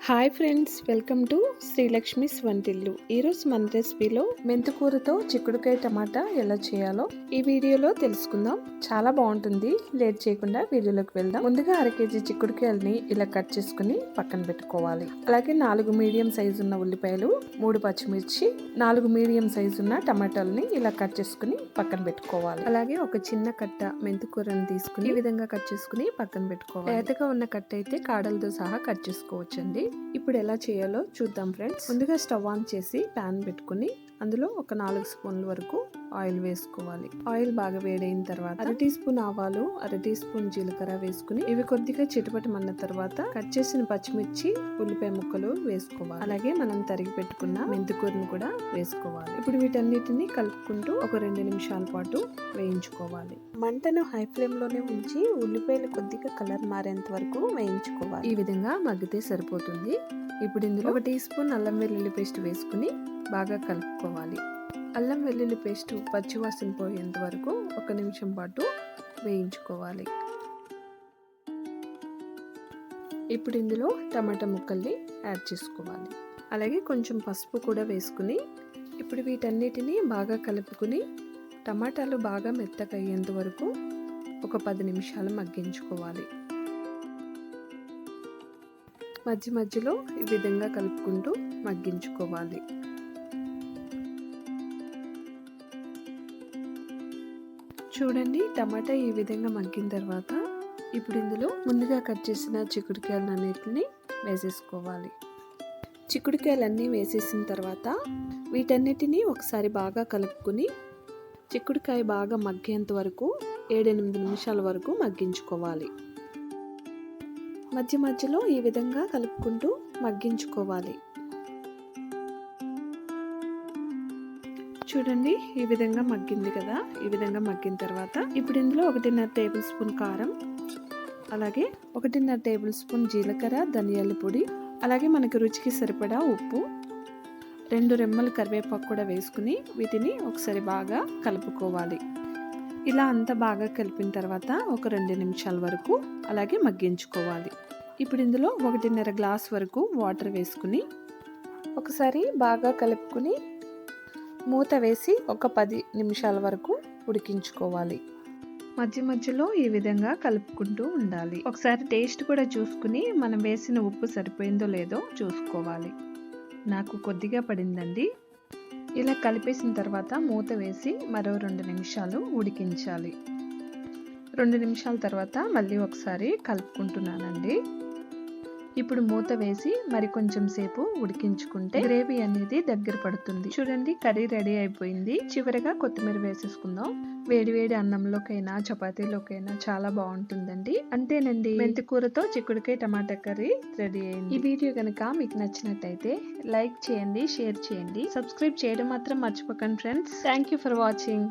Hi friends, welcome to Srilakshmi's వంటిల్లు. ఈరోజు మన రెసిపీలో మెంతికూరతో చిక్కుడుకాయ టమాటా ఎలా చేయాలో ఈ వీడియోలో తెలుసుకుందాం. చాలా బాగుంటుంది. లేట్ చేయకుండా వీడియోలోకి వెళ్దాం. ముందుగా 1/2 కేజీ చిక్కుడుకాయలని ఇలా కట్ చేసుకుని పక్కన పెట్టుకోవాలి. అలాగే 4 మీడియం సైజు ఉన్న ఉల్లిపాయలు, 3 పచ్చిమిర్చి, 4 మీడియం సైజు ఉన్న టమాటాలని ఇలా కట్ చేసుకుని పక్కన పెట్టుకోవాలి. అలాగే ఒక చిన్న కట్ట మెంతికూరని తీసుకుని ఈ విధంగా కట్ చేసుకుని పక్కన పెట్టుకోవాలి. లేతగా ఉన్న కట్ట అయితే కాడలతో సహా కట్ చేసుకోవచ్చండి. ఇప్పుడు ఎలా చేయాలో చూద్దాం ఫ్రెండ్స్. ముందుగా స్టవ్ ఆన్ చేసి ప్యాన్ పెట్టుకుని అందులో ఒక 4 స్పూన్ల వరకు ఆయిల్ వేసుకోవాలి. ఆయిల్ బాగా వేడైన తర్వాత 1 టీ స్పూన్ ఆవాలు, 1 టీ స్పూన్ జీలకర్ర వేసుకుని ఇవి కొద్దిగా చిటపటమన్న తర్వాత కట్ చేసిన పచ్చిమిర్చి, ఉల్లిపాయ ముక్కలు వేసుకోవాలి. అలాగే మనం తరిగి పెట్టుకున్న మెంతికూరను కూడా వేసుకోవాలి. ఇప్పుడు వీటన్నిటిని కలుపుకుంటూ ఒక 2 నిమిషాల పాటు వేయించుకోవాలి. మంటను హై ఫ్లేమ్ లోనే ఉంచి ఉల్లిపాయలు కొద్దిగా కలర్ మారేంత వరకు వేయించుకోవాలి. ఈ విధంగా మగ్గితే సరిపోతుంది. ఇప్పుడు ఇందులో 1 టీ స్పూన్ అల్లం వెల్లుల్లి పేస్ట్ వేసుకుని బాగా కలుపుకోవాలి. అల్లం వెల్లుల్లి పేస్ట్ పచ్చివాసన పోయేంత వరకు 1 నిమిషం పాటు వేయించుకోవాలి. ఇప్పుడు ఇందులో టమాటా ముక్కల్ని యాడ్ చేసుకోవాలి. అలాగే కొంచెం పసుపు కూడా వేసుకుని ఇప్పుడు వీటన్నిటిని బాగా కలుపుకుని టమాటాలు బాగా మెత్తగా అయ్యేంత వరకు ఒక 10 నిమిషాలు మగ్గించుకోవాలి. మధ్య మధ్యలో ఈ విధంగా కలుపుకుంటూ మగ్గించుకోవాలి. చూడండి, టమాటా ఈ విధంగా మగ్గిన తర్వాత ఇప్పుడు ఇందులో ముందుగా కట్ చేసిన చిక్కుడుకాయలన్నిటిని వేసేసుకోవాలి. చిక్కుడుకాయలన్నీ వేసేసిన తర్వాత వీటన్నిటిని ఒకసారి బాగా కలుపుకుని చిక్కుడుకాయ బాగా మగ్గేంత వరకు 7-8 నిమిషాల వరకు మగ్గించుకోవాలి. మధ్య మధ్యలో ఈ విధంగా కలుపుకుంటూ మగ్గించుకోవాలి. చూడండి, ఈ విధంగా మగ్గింది కదా. ఈ విధంగా మగ్గిన తర్వాత ఇప్పుడు ఇందులో 1.5 టేబుల్ స్పూన్ కారం, అలాగే 1.5 టేబుల్ స్పూన్ జీలకర్ర, ధనియాల పొడి, అలాగే మనకి రుచికి సరిపడా ఉప్పు, 2 రెమ్మలు కరివేపాకు కూడా వేసుకుని వీటిని ఒకసారి బాగా కలుపుకోవాలి. ఇలా అంతా బాగా కలిపిన తర్వాత ఒక 2 నిమిషాల వరకు అలాగే మగ్గించుకోవాలి. ఇప్పుడు ఇందులో 1.5 గ్లాస్ వరకు వాటర్ వేసుకుని ఒకసారి బాగా కలుపుకుని మూత వేసి ఒక 10 నిమిషాల వరకు ఉడికించుకోవాలి. మధ్య మధ్యలో ఈ విధంగా కలుపుకుంటూ ఉండాలి. ఒకసారి టేస్ట్ కూడా చూసుకుని మనం వేసిన ఉప్పు సరిపోయిందో లేదో చూసుకోవాలి. నాకు కొద్దిగా పడిందండి. ఇలా కలిపేసిన తర్వాత మూత వేసి మరో 2 నిమిషాలు ఉడికించాలి. 2 నిమిషాల తర్వాత మళ్ళీ ఒకసారి కలుపుకుంటున్నానండి. ఇప్పుడు మూత వేసి మరి కొంచెం సేపు ఉడికించుకుంటే గ్రేవీ అనేది దగ్గర పడుతుంది. చూడండి, కర్రీ రెడీ అయిపోయింది. చివరిగా కొత్తిమీర వేసేసుకుందాం. వేడివేడి అన్నంలోకైనా చపాతీలోకైనా చాలా బాగుంటుందండి. అంతేనండి, మెంతికూరతో చిక్కుడుకాయ టమాటా కర్రీ రెడీ అయింది. ఈ వీడియో కనుక మీకు నచ్చినట్టయితే లైక్ చేయండి, షేర్ చేయండి, సబ్స్క్రైబ్ చేయడం మాత్రం మర్చిపోకండి friends. Thank you for watching.